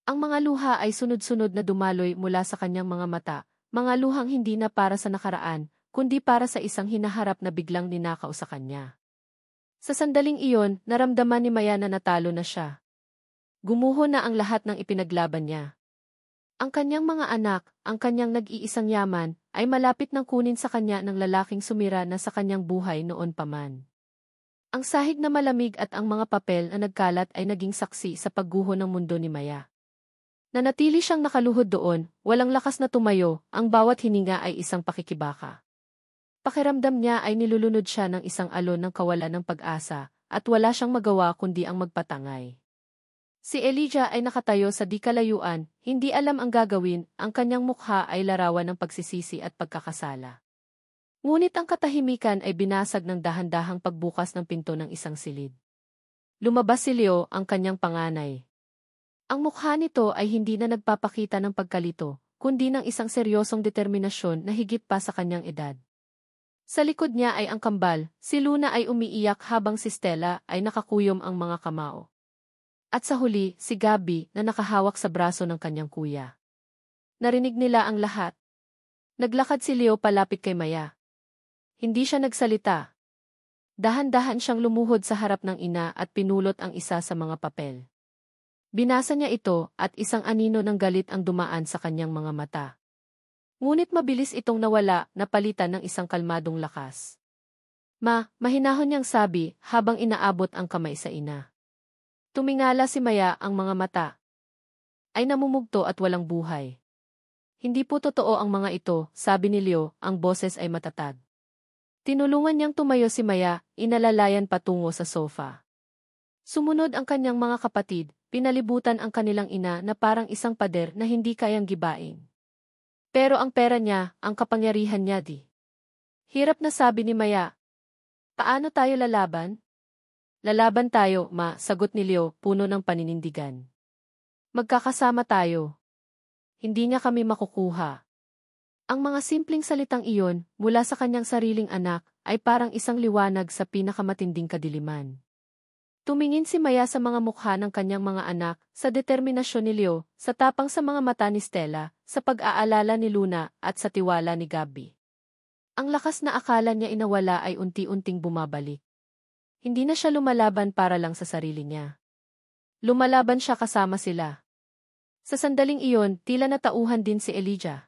Ang mga luha ay sunod-sunod na dumaloy mula sa kanyang mga mata, mga luhang hindi na para sa nakaraan, kundi para sa isang hinaharap na biglang ninakaw sa kanya. Sa sandaling iyon, naramdaman ni Maya na natalo na siya. Gumuho na ang lahat ng ipinaglaban niya. Ang kanyang mga anak, ang kanyang nag-iisang yaman, ay malapit nang kunin sa kanya ng lalaking sumira na sa kanyang buhay noon pa man. Ang sahig na malamig at ang mga papel na nagkalat ay naging saksi sa pagguho ng mundo ni Maya. Nanatili siyang nakaluhod doon, walang lakas na tumayo, ang bawat hininga ay isang pakikibaka. Pakiramdam niya ay nilulunod siya ng isang alon ng kawalan ng pag-asa, at wala siyang magawa kundi ang magpatangay. Si Elijah ay nakatayo sa di kalayuan, hindi alam ang gagawin, ang kanyang mukha ay larawan ng pagsisisi at pagkakasala. Ngunit ang katahimikan ay binasag ng dahan-dahang pagbukas ng pinto ng isang silid. Lumabas si Leo, ang kanyang panganay. Ang mukha nito ay hindi na nagpapakita ng pagkalito, kundi ng isang seryosong determinasyon na higit pa sa kanyang edad. Sa likod niya ay ang kambal, si Luna ay umiiyak habang si Stella ay nakakuyom ang mga kamao. At sa huli, si Gabby na nakahawak sa braso ng kanyang kuya. Narinig nila ang lahat. Naglakad si Leo palapit kay Maya. Hindi siya nagsalita. Dahan-dahan siyang lumuhod sa harap ng ina at pinulot ang isa sa mga papel. Binasa niya ito at isang anino ng galit ang dumaan sa kanyang mga mata. Ngunit mabilis itong nawala, napalitan ng isang kalmadong lakas. Mahinahon niyang sabi habang inaabot ang kamay sa ina. Tumingala si Maya, ang mga mata ay namumugto at walang buhay. Hindi po totoo ang mga ito, sabi ni Leo, ang boses ay matatag. Tinulungan niyang tumayo si Maya, inalalayan patungo sa sofa. Sumunod ang kanyang mga kapatid, pinalibutan ang kanilang ina na parang isang pader na hindi kayang gibain. Pero ang pera niya, ang kapangyarihan niya di. Hirap na, sabi ni Maya. Paano tayo lalaban? Lalaban tayo, sagot ni Leo, puno ng paninindigan. Magkakasama tayo. Hindi niya kami makukuha. Ang mga simpleng salitang iyon, mula sa kanyang sariling anak, ay parang isang liwanag sa pinakamatinding kadiliman. Tumingin si Maya sa mga mukha ng kanyang mga anak, sa determinasyon ni Leo, sa tapang sa mga mata ni Stella, sa pag-aalala ni Luna, at sa tiwala ni Gabby. Ang lakas na akala niya inawala ay unti-unting bumabalik. Hindi na siya lumalaban para lang sa sarili niya. Lumalaban siya kasama sila. Sa sandaling iyon, tila natauhan din si Elijah.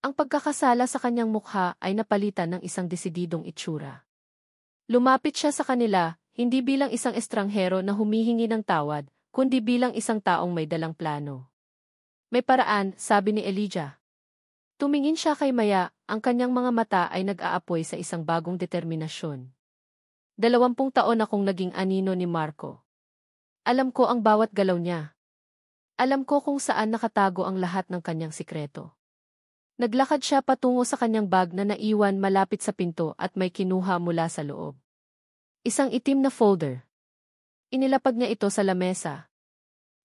Ang pagkakasala sa kanyang mukha ay napalitan ng isang desididong itsura. Lumapit siya sa kanila, hindi bilang isang estranghero na humihingi ng tawad, kundi bilang isang taong may dalang plano. May paraan, sabi ni Elijah. Tumingin siya kay Maya, ang kanyang mga mata ay nag-aapoy sa isang bagong determinasyon. 20 taon akong naging anino ni Marco. Alam ko ang bawat galaw niya. Alam ko kung saan nakatago ang lahat ng kanyang sikreto. Naglakad siya patungo sa kanyang bag na naiwan malapit sa pinto at may kinuha mula sa loob. Isang itim na folder. Inilapag niya ito sa lamesa.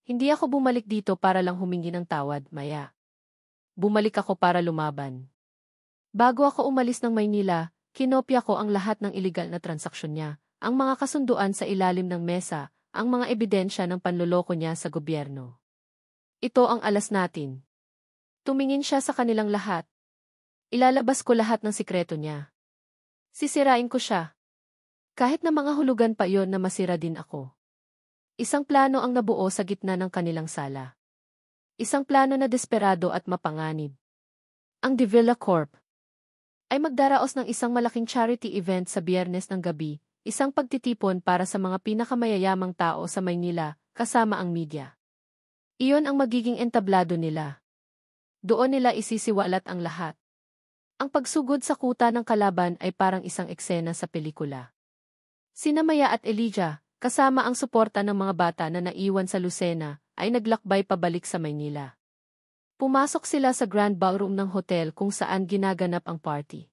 Hindi ako bumalik dito para lang humingi ng tawad, Maya. Bumalik ako para lumaban. Bago ako umalis ng Maynila, kinopya ko ang lahat ng iligal na transaksyon niya, ang mga kasunduan sa ilalim ng mesa, ang mga ebidensya ng panloloko niya sa gobyerno. Ito ang alas natin. Tumingin siya sa kanilang lahat. Ilalabas ko lahat ng sikreto niya. Sisirain ko siya. Kahit na mga hulugan pa iyon na masira din ako. Isang plano ang nabuo sa gitna ng kanilang sala. Isang plano na desperado at mapanganib. Ang De Villa Corp ay magdaraos ng isang malaking charity event sa Biyernes ng gabi, isang pagtitipon para sa mga pinakamayayamang tao sa Maynila, kasama ang media. Iyon ang magiging entablado nila. Doon nila isisiwalat ang lahat. Ang pagsugod sa kuta ng kalaban ay parang isang eksena sa pelikula. Sina Maya at Elijah, kasama ang suporta ng mga bata na naiwan sa Lucena, ay naglakbay pabalik sa Maynila. Pumasok sila sa grand ballroom ng hotel kung saan ginaganap ang party.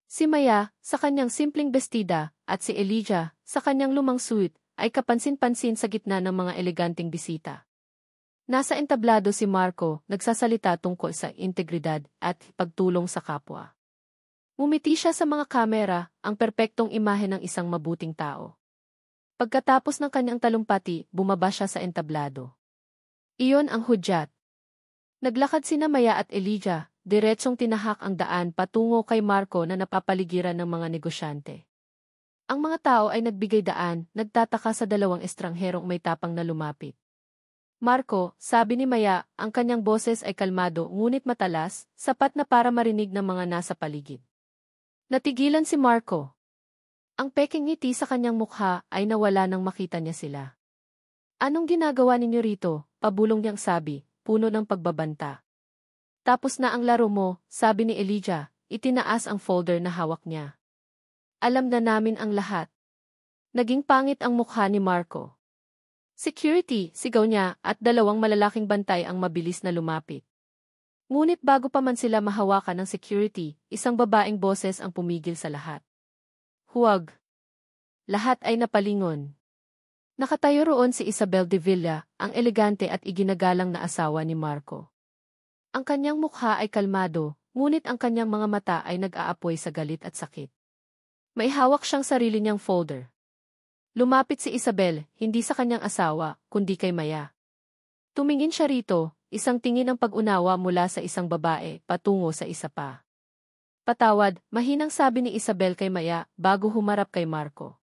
Si Maya, sa kanyang simpleng bestida, at si Elijah, sa kanyang lumang suit, ay kapansin-pansin sa gitna ng mga eleganteng bisita. Nasa entablado si Marco, nagsasalita tungkol sa integridad at pagtulong sa kapwa. Ngumiti siya sa mga kamera, ang perpektong imahe ng isang mabuting tao. Pagkatapos ng kanyang talumpati, bumaba siya sa entablado. Iyon ang hudyat. Naglakad sina Maya at Elijah, diretsong tinahak ang daan patungo kay Marco na napapaligiran ng mga negosyante. Ang mga tao ay nagbigay daan, nagtataka sa dalawang estrangherong may tapang na lumapit. Marco, sabi ni Maya, ang kanyang boses ay kalmado ngunit matalas, sapat na para marinig ng mga nasa paligid. Natigilan si Marco. Ang peking ngiti sa kanyang mukha ay nawala nang makita niya sila. Anong ginagawa ninyo rito? Pabulong niyang sabi, puno ng pagbabanta. Tapos na ang laro mo, sabi ni Elijah, itinaas ang folder na hawak niya. Alam na namin ang lahat. Naging pangit ang mukha ni Marco. Security, sigaw niya, at dalawang malalaking bantay ang mabilis na lumapit. Ngunit bago pa man sila mahawakan ng security, isang babaeng boses ang pumigil sa lahat. Huwag! Lahat ay napalingon. Nakatayo roon si Isabel de Villa, ang elegante at iginagalang na asawa ni Marco. Ang kanyang mukha ay kalmado, ngunit ang kanyang mga mata ay nag-aapoy sa galit at sakit. May hawak siyang sarili niyang folder. Lumapit si Isabel, hindi sa kanyang asawa, kundi kay Maya. Tumingin siya rito, isang tingin ng pag-unawa mula sa isang babae, patungo sa isa pa. Patawad, mahinang sabi ni Isabel kay Maya, bago humarap kay Marco.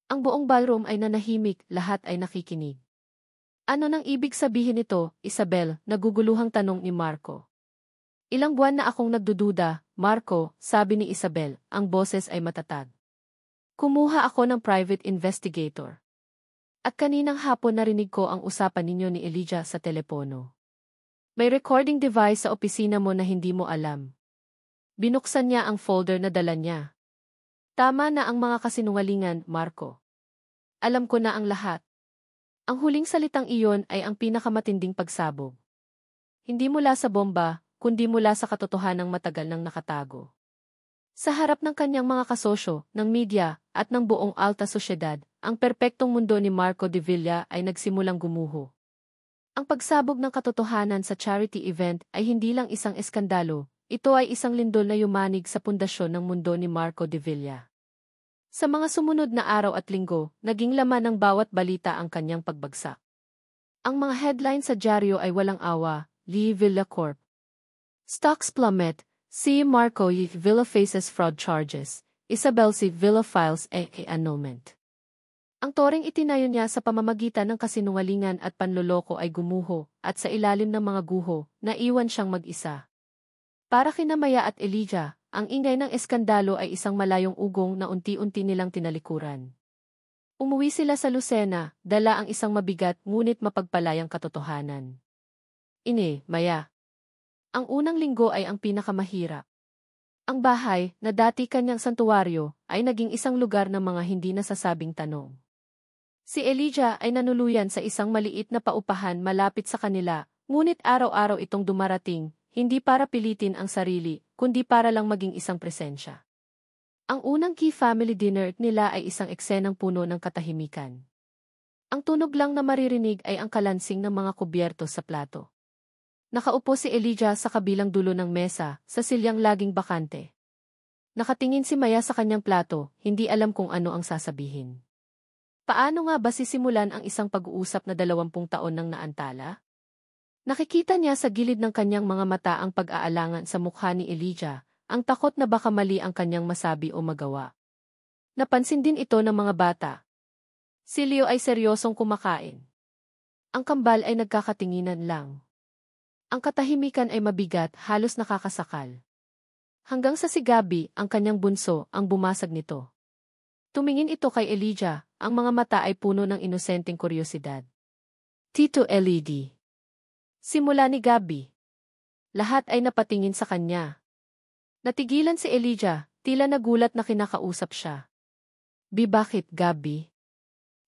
Ang buong ballroom ay nanahimik, lahat ay nakikinig. Ano nang ibig sabihin nito, Isabel? Naguguluhang tanong ni Marco. Ilang buwan na akong nagdududa, Marco, sabi ni Isabel, ang boses ay matatag. Kumuha ako ng private investigator. At kaninang hapon narinig ko ang usapan ninyo ni Elijah sa telepono. May recording device sa opisina mo na hindi mo alam. Binuksan niya ang folder na dala niya. Tama na ang mga kasinungalingan, Marco. Alam ko na ang lahat. Ang huling salitang iyon ay ang pinakamatinding pagsabog. Hindi mula sa bomba, kundi mula sa katotohanang matagal nang nakatago. Sa harap ng kanyang mga kasosyo, ng media, at ng buong alta sosyedad, ang perpektong mundo ni Marco de Villa ay nagsimulang gumuho. Ang pagsabog ng katotohanan sa charity event ay hindi lang isang eskandalo, ito ay isang lindol na yumanig sa pundasyon ng mundo ni Marco de Villa. Sa mga sumunod na araw at linggo, naging laman ng bawat balita ang kanyang pagbagsak. Ang mga headline sa dyaryo ay walang awa, Lee Villa Corp. Stocks plummet, C. Marco Y. Villa faces fraud charges, Isabel C. Villa files a annulment. Ang toring itinayo niya sa pamamagitan ng kasinungalingan at panloloko ay gumuho, at sa ilalim ng mga guho, naiwan siyang mag-isa. Para kina Maya at Elijah, ang ingay ng eskandalo ay isang malayong ugong na unti-unti nilang tinalikuran. Umuwi sila sa Lucena, dala ang isang mabigat ngunit mapagpalayang katotohanan. Maya. Ang unang linggo ay ang pinakamahirap. Ang bahay, na dati kanyang santuwaryo, ay naging isang lugar ng mga hindi nasasabing tanong. Si Elijah ay nanuluyan sa isang maliit na paupahan malapit sa kanila, ngunit araw-araw itong dumarating, hindi para pilitin ang sarili, kundi para lang maging isang presensya. Ang unang key family dinner nila ay isang eksenang puno ng katahimikan. Ang tunog lang na maririnig ay ang kalansing ng mga kubyerto sa plato. Nakaupo si Elijah sa kabilang dulo ng mesa, sa silyang laging bakante. Nakatingin si Maya sa kanyang plato, hindi alam kung ano ang sasabihin. Paano nga ba sisimulan ang isang pag-uusap na 20 taon nang naantala? Nakikita niya sa gilid ng kanyang mga mata ang pag-aalangan sa mukha ni Elijah, ang takot na baka mali ang kanyang masabi o magawa. Napansin din ito ng mga bata. Si Leo ay seryosong kumakain. Ang kambal ay nagkakatinginan lang. Ang katahimikan ay mabigat, halos nakakasakal. Hanggang sa si Gabi, ang kanyang bunso, ang bumasag nito. Tumingin ito kay Elijah, ang mga mata ay puno ng inosenteng kuryosidad. Tito LED. Simula ni Gabi. Lahat ay napatingin sa kanya. Natigilan si Elijah, tila nagulat na kinakausap siya. Bakit, Gabi?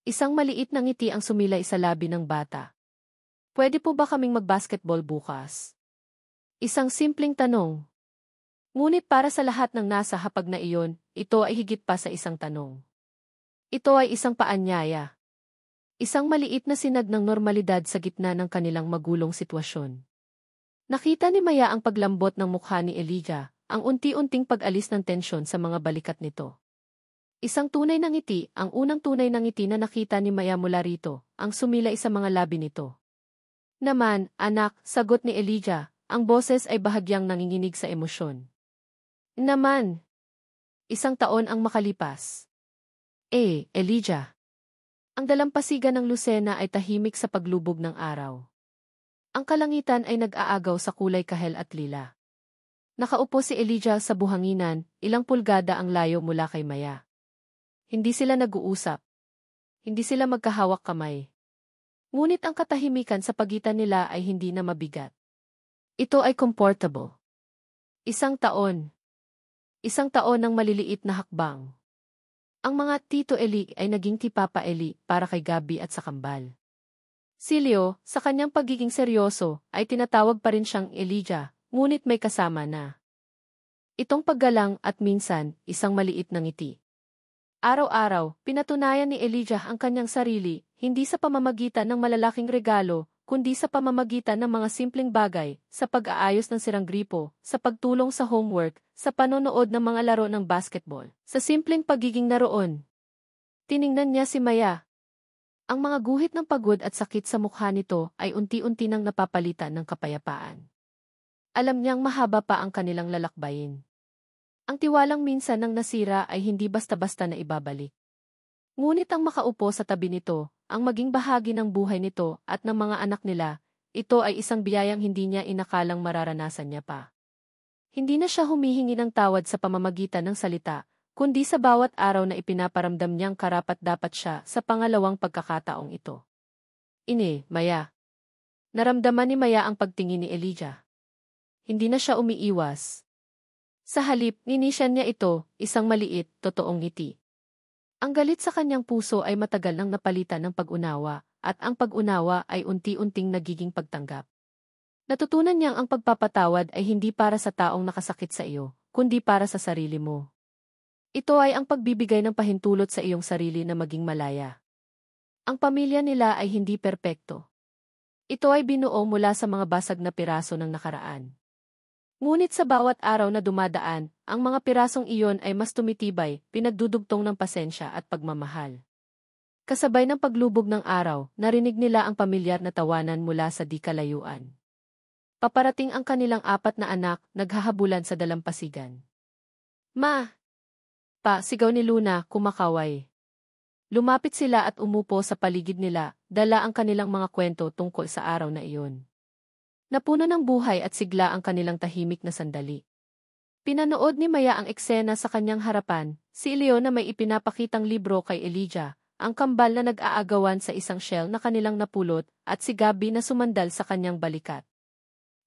Isang maliit na ngiti ang sumilay sa labi ng bata. Pwede po ba kaming mag-basketball bukas? Isang simpleng tanong. Ngunit para sa lahat ng nasa hapag na iyon, ito ay higit pa sa isang tanong. Ito ay isang paanyaya. Isang maliit na sinag ng normalidad sa gitna ng kanilang magulong sitwasyon. Nakita ni Maya ang paglambot ng mukha ni Elijah, ang unti-unting pag-alis ng tensyon sa mga balikat nito. Isang tunay na ngiti, ang unang tunay na ngiti na nakita ni Maya mula rito, ang sumilay sa mga labi nito. Naman, anak, sagot ni Elijah, ang boses ay bahagyang nanginginig sa emosyon. Naman. 1 taon ang makalipas. Elijah. Ang dalampasigan ng Lucena ay tahimik sa paglubog ng araw. Ang kalangitan ay nag-aagaw sa kulay kahel at lila. Nakaupo si Elijah sa buhanginan, ilang pulgada ang layo mula kay Maya. Hindi sila nag-uusap. Hindi sila magkahawak kamay. Ngunit ang katahimikan sa pagitan nila ay hindi na mabigat. Ito ay comfortable. 1 taon. 1 taon ng maliliit na hakbang. Ang mga Tito Eli ay naging Tipapa Eli para kay Gabi at sa kambal. Si Leo, sa kanyang pagiging seryoso, ay tinatawag pa rin siyang Elijah, ngunit may kasama na itong paggalang at minsan, isang maliit na ngiti. Araw-araw, pinatunayan ni Elijah ang kanyang sarili, hindi sa pamamagitan ng malalaking regalo, kundi sa pamamagitan ng mga simpleng bagay, sa pag-aayos ng sirang gripo, sa pagtulong sa homework, sa panonood ng mga laro ng basketball, sa simpleng pagiging naroon. Tiningnan niya si Maya. Ang mga guhit ng pagod at sakit sa mukha nito ay unti-unti nang napapalitan ng kapayapaan. Alam niyang mahaba pa ang kanilang lalakbayin. Ang tiwalang minsan nang nasira ay hindi basta-basta na ibabalik. Ngunit ang makaupo sa tabi nito, ang maging bahagi ng buhay nito at ng mga anak nila, ito ay isang biyayang hindi niya inakalang mararanasan niya pa. Hindi na siya humihingi ng tawad sa pamamagitan ng salita, kundi sa bawat araw na ipinaparamdam niyang karapat-dapat siya sa pangalawang pagkakataong ito. Maya. Naramdaman ni Maya ang pagtingin ni Elijah. Hindi na siya umiiwas. Sa halip, ninisyan niya ito, isang maliit, totoong ngiti. Ang galit sa kanyang puso ay matagal nang napalitan ng pag-unawa, at ang pag-unawa ay unti-unting nagiging pagtanggap. Natutunan niyang ang pagpapatawad ay hindi para sa taong nakasakit sa iyo, kundi para sa sarili mo. Ito ay ang pagbibigay ng pahintulot sa iyong sarili na maging malaya. Ang pamilya nila ay hindi perpekto. Ito ay binuo mula sa mga basag na piraso ng nakaraan. Ngunit sa bawat araw na dumadaan, ang mga pirasong iyon ay mas tumitibay, pinagdudugtong ng pasensya at pagmamahal. Kasabay ng paglubog ng araw, narinig nila ang pamilyar na tawanan mula sa di kalayuan. Paparating ang kanilang 4 na anak, naghahabulan sa dalampasigan. Ma! Pa, sigaw ni Luna, kumakaway. Lumapit sila at umupo sa paligid nila, dala ang kanilang mga kwento tungkol sa araw na iyon. Napuno ng buhay at sigla ang kanilang tahimik na sandali. Pinanood ni Maya ang eksena sa kanyang harapan, si Leo na may ipinapakitang libro kay Elijah, ang kambal na nag-aagawan sa isang shell na kanilang napulot, at si Gabi na sumandal sa kanyang balikat.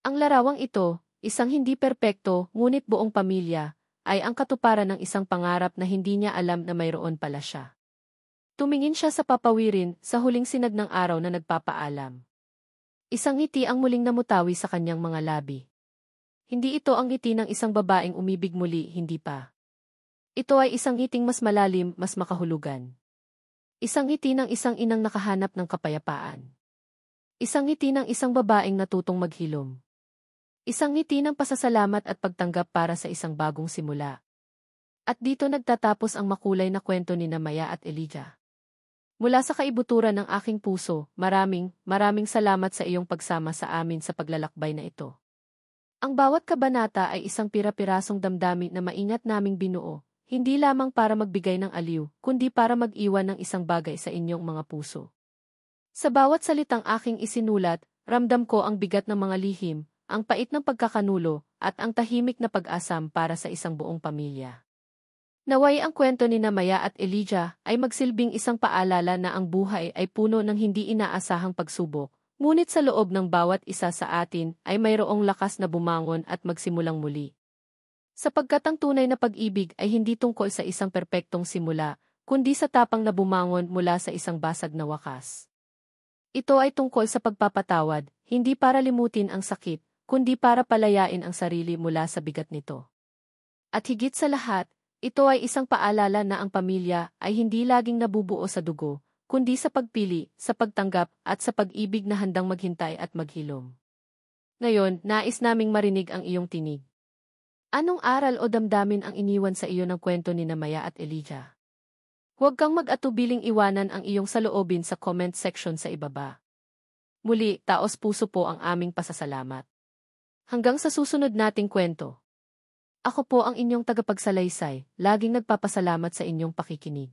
Ang larawang ito, isang hindi perpekto ngunit buong pamilya, ay ang katuparan ng isang pangarap na hindi niya alam na mayroon pala siya. Tumingin siya sa papawirin sa huling sinag ng araw na nagpapaalam. Isang ngiti ang muling namutawi sa kanyang mga labi. Hindi ito ang ngiti ng isang babaeng umibig muli, hindi pa. Ito ay isang ngiting mas malalim, mas makahulugan. Isang ngiti ng isang inang nakahanap ng kapayapaan. Isang ngiti ng isang babaeng natutong maghilom. Isang ngiti ng pasasalamat at pagtanggap para sa isang bagong simula. At dito nagtatapos ang makulay na kwento ni Maya at Elijah. Mula sa kaibuturan ng aking puso, maraming salamat sa iyong pagsama sa amin sa paglalakbay na ito. Ang bawat kabanata ay isang pira-pirasong damdamin na maingat naming binuo, hindi lamang para magbigay ng aliw, kundi para mag-iwan ng isang bagay sa inyong mga puso. Sa bawat salitang aking isinulat, ramdam ko ang bigat ng mga lihim, ang pait ng pagkakanulo, at ang tahimik na pag-asam para sa isang buong pamilya. Naway ang kwento ni Maya at Elijah ay magsilbing isang paalala na ang buhay ay puno ng hindi inaasahang pagsubok, ngunit sa loob ng bawat isa sa atin ay mayroong lakas na bumangon at magsimulang muli. Sapagkat ang tunay na pag-ibig ay hindi tungkol sa isang perpektong simula, kundi sa tapang na bumangon mula sa isang basag na wakas. Ito ay tungkol sa pagpapatawad, hindi para limutin ang sakit, kundi para palayain ang sarili mula sa bigat nito. At higit sa lahat, ito ay isang paalala na ang pamilya ay hindi laging nabubuo sa dugo, kundi sa pagpili, sa pagtanggap, at sa pag-ibig na handang maghintay at maghilom. Ngayon, nais naming marinig ang iyong tinig. Anong aral o damdamin ang iniwan sa iyo ng kwento ni Maya at Elijah? Huwag kang mag-atubiling iwanan ang iyong saloobin sa comment section sa ibaba. Muli, taos puso po ang aming pasasalamat. Hanggang sa susunod nating kwento. Ako po ang inyong tagapagsalaysay, laging nagpapasalamat sa inyong pakikinig.